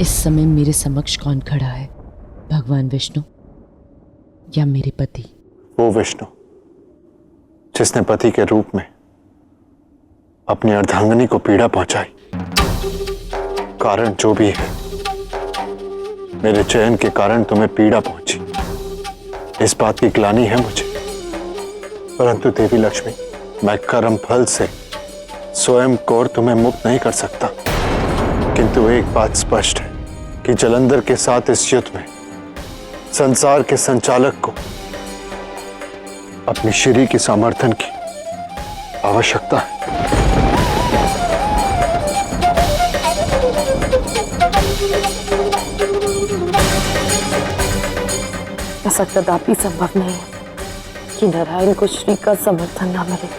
इस समय मेरे समक्ष कौन खड़ा है, भगवान विष्णु या मेरे पति? वो विष्णु जिसने पति के रूप में अपनी अर्धांगिनी को पीड़ा पहुंचाई। कारण जो भी है, मेरे चयन के कारण तुम्हें पीड़ा पहुंची, इस बात की ग्लानि है मुझे। परंतु देवी लक्ष्मी, मैं कर्म फल से स्वयं को और तुम्हें मुक्त नहीं कर सकता। किंतु एक बात स्पष्ट है कि जलंधर के साथ इस युद्ध में संसार के संचालक को अपनी श्री की समर्थन की आवश्यकता है। ऐसा कदापि संभव नहीं है कि नारायण को श्री का समर्थन ना मिले।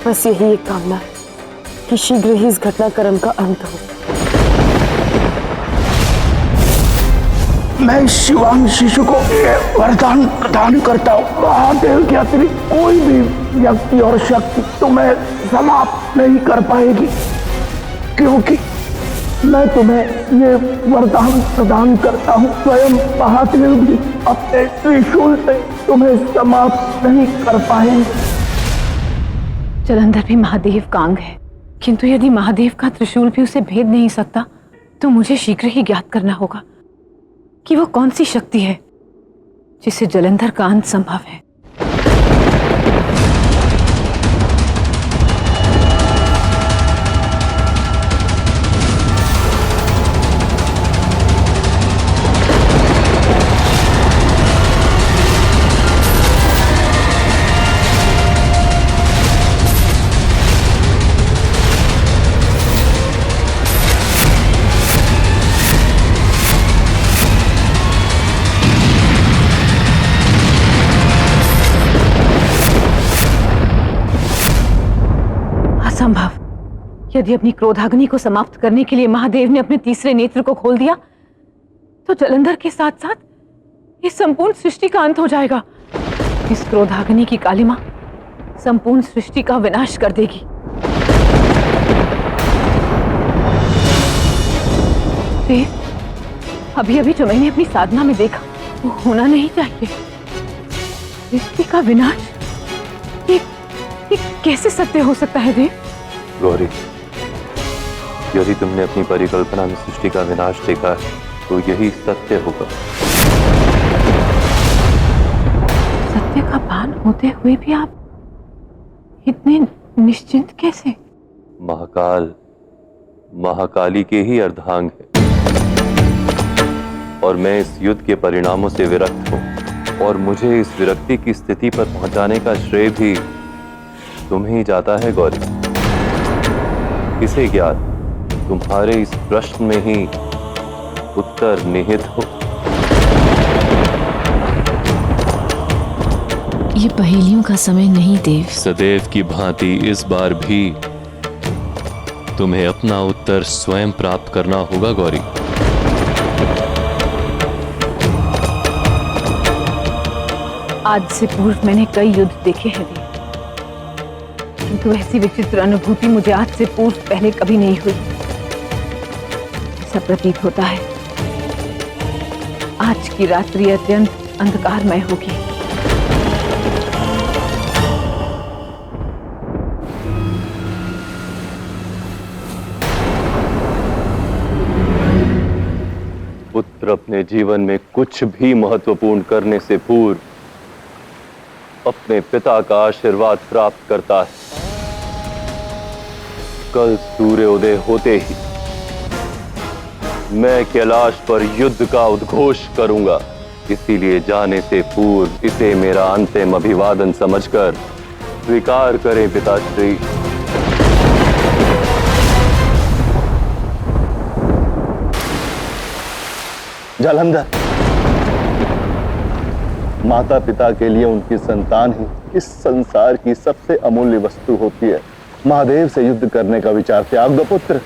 बस यही एक कामना है कि शीघ्र ही इस घटनाक्रम का अंत हो। मैं शिवांग शिशु को वरदान प्रदान करता हूँ, महादेव के अतिरिक्त कोई भी व्यक्ति और शक्ति तुम्हें समाप्त नहीं कर पाएगी, क्योंकि मैं तुम्हें ये वरदान प्रदान करता हूँ। स्वयं महादेव भी अपने त्रिशूल से तुम्हें समाप्त नहीं कर पाएंगे। जलंधर भी महादेव का अंग है, किंतु यदि महादेव का त्रिशूल भी उसे भेद नहीं सकता तो मुझे शीघ्र ही ज्ञात करना होगा कि वो कौन सी शक्ति है जिससे जलंधर का अंत संभव है। असंभव। यदि अपनी क्रोधाग्नि को समाप्त करने के लिए महादेव ने अपने तीसरे नेत्र को खोल दिया तो जलंधर के साथ साथ इस संपूर्ण सृष्टि का अंत हो जाएगा। इस क्रोधाग्नि की कालिमा संपूर्ण सृष्टि का विनाश कर देगी। देव, अभी अभी जो मैंने अपनी साधना में देखा वो होना नहीं चाहिए। सृष्टि का विनाश, ये कैसे सत्य हो सकता है देव? गौरी, यदि तुमने अपनी परिकल्पना में सृष्टि का विनाश देखा है तो यही सत्य होगा। सत्य का भान होते हुए भी आप इतने निश्चिंत कैसे? महाकाल महाकाली के ही अर्धांग है और मैं इस युद्ध के परिणामों से विरक्त हूं और मुझे इस विरक्ति की स्थिति पर पहुंचाने का श्रेय भी तुम्हें ही जाता है गौरी। इसे ज्ञात, तुम्हारे इस प्रश्न में ही उत्तर निहित हो। ये पहेलियों का समय नहीं देव। सदैव की भांति इस बार भी तुम्हें अपना उत्तर स्वयं प्राप्त करना होगा गौरी। आज से पूर्व मैंने कई युद्ध देखे हैं देव, किंतु ऐसी विचित्र अनुभूति मुझे आज से पूर्व पहले कभी नहीं हुई। ऐसा प्रतीत होता है आज की रात्रि अत्यंत अंधकारमय होगी। पुत्र अपने जीवन में कुछ भी महत्वपूर्ण करने से पूर्व अपने पिता का आशीर्वाद प्राप्त करता है। कल सूर्योदय होते ही मैं कैलाश पर युद्ध का उद्घोष करूंगा, इसीलिए जाने से पूर्व इसे मेरा अंतिम अभिवादन समझकर स्वीकार करें पिताश्री। जलंधर, माता पिता के लिए उनकी संतान ही इस संसार की सबसे अमूल्य वस्तु होती है। महादेव से युद्ध करने का विचार त्याग दो पुत्र।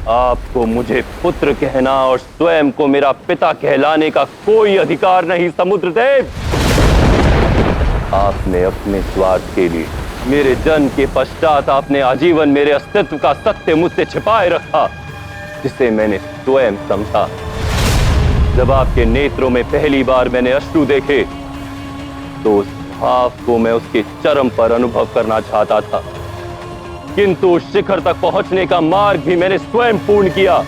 आपको मुझे पुत्र कहना और स्वयं को मेरा पिता कहलाने का कोई अधिकार नहीं समुद्रदेव। आपने अपने स्वार्थ के लिए मेरे जन्म के पश्चात आपने आजीवन मेरे अस्तित्व का सत्य मुझसे छिपाए रखा, जिसे मैंने स्वयं समझा। जब आपके नेत्रों में पहली बार मैंने अश्रु देखे तो उस भाव को मैं उसके चरम पर अनुभव करना चाहता था, किंतु उस शिखर तक पहुंचने का मार्ग भी मैंने स्वयं पूर्ण किया।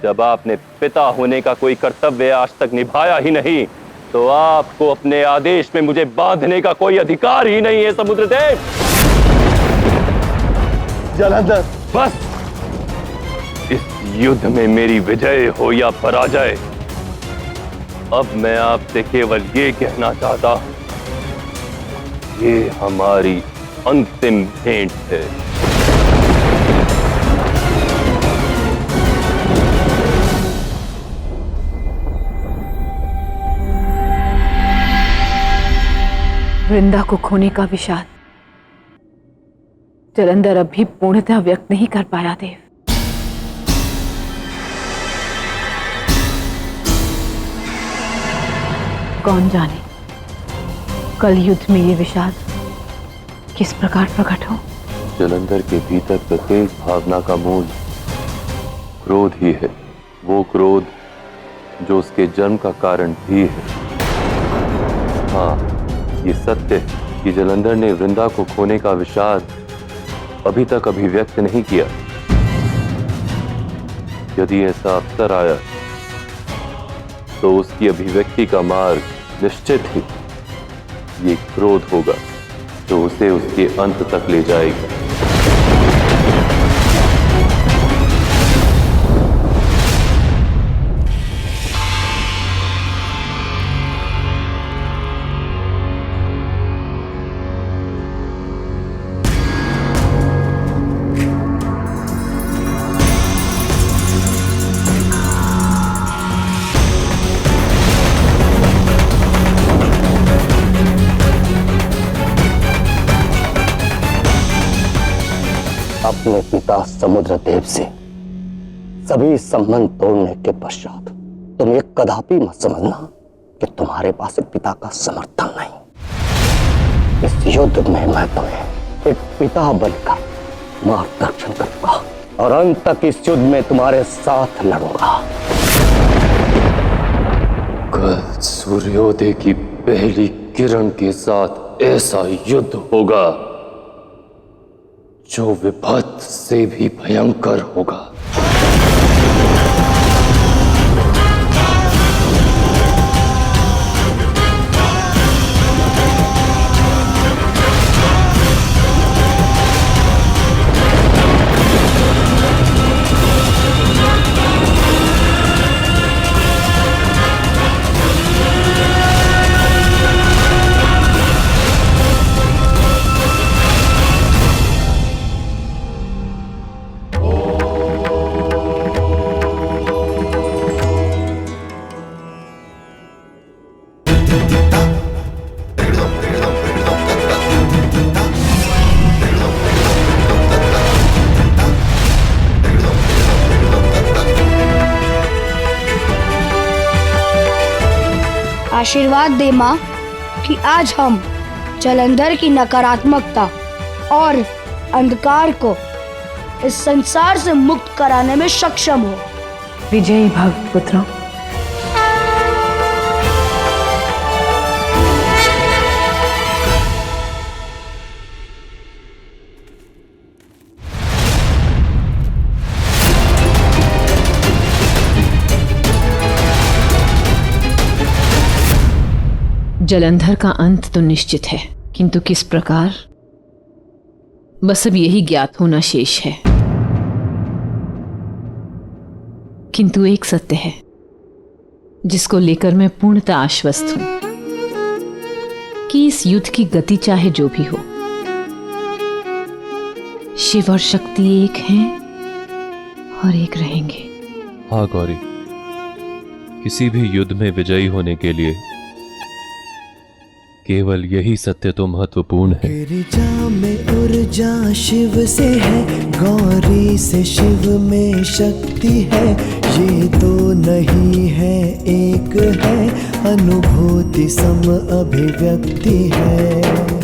जब आपने पिता होने का कोई कर्तव्य आज तक निभाया ही नहीं, तो आपको अपने आदेश में मुझे बांधने का कोई अधिकार ही नहीं है समुद्रदेव। जलंधर, बस इस युद्ध में मेरी विजय हो या पराजय, अब मैं आपसे केवल ये कहना चाहता हूं, ये हमारी अंतिम भेंट है। वृंदा को खोने का विषाद जलंधर अब भी पूर्णतः व्यक्त नहीं कर पाया देव। कौन जाने कल युद्ध में ये विषाद किस प्रकार प्रकट हो। जलंधर के भीतर प्रत्येक भावना का मूल क्रोध ही है, वो क्रोध जो उसके जन्म का कारण भी है। हाँ, ये सत्य है कि जलंधर ने वृंदा को खोने का विषाद अभी तक अभिव्यक्त नहीं किया। यदि ऐसा अवसर आया तो उसकी अभिव्यक्ति का मार्ग निश्चित ही ये क्रोध होगा जो उसे उसके अंत तक ले जाएगा। अपने पिता समुद्रदेव से सभी संबंध तोड़ने के पश्चात तुम ये कदापि मत समझना कि तुम्हारे पास एक पिता का समर्थन नहीं। इस युद्ध में मैं तुम्हें एक पिता बनकर मार्गदर्शन करूंगा और अंत तक इस युद्ध में तुम्हारे साथ लड़ूंगा। कल सूर्योदय की पहली किरण के साथ ऐसा युद्ध होगा जो विपत्ति से भी भयंकर होगा। आशीर्वाद दे माँ कि आज हम जलंधर की नकारात्मकता और अंधकार को इस संसार से मुक्त कराने में सक्षम हो। विजयी भव पुत्रों। जलंधर का अंत तो निश्चित है, किंतु किस प्रकार, बस अब यही ज्ञात होना शेष है। किंतु एक सत्य है जिसको लेकर मैं पूर्णतः आश्वस्त हूं कि इस युद्ध की गति चाहे जो भी हो, शिव और शक्ति एक हैं और एक रहेंगे। हाँ गौरी, किसी भी युद्ध में विजयी होने के लिए केवल यही सत्य तो महत्वपूर्ण है। गिरिजा में ऊर्जा शिव से है, गौरी से शिव में शक्ति है। ये दो नहीं है एक है, अनुभूति सम अभिव्यक्ति है।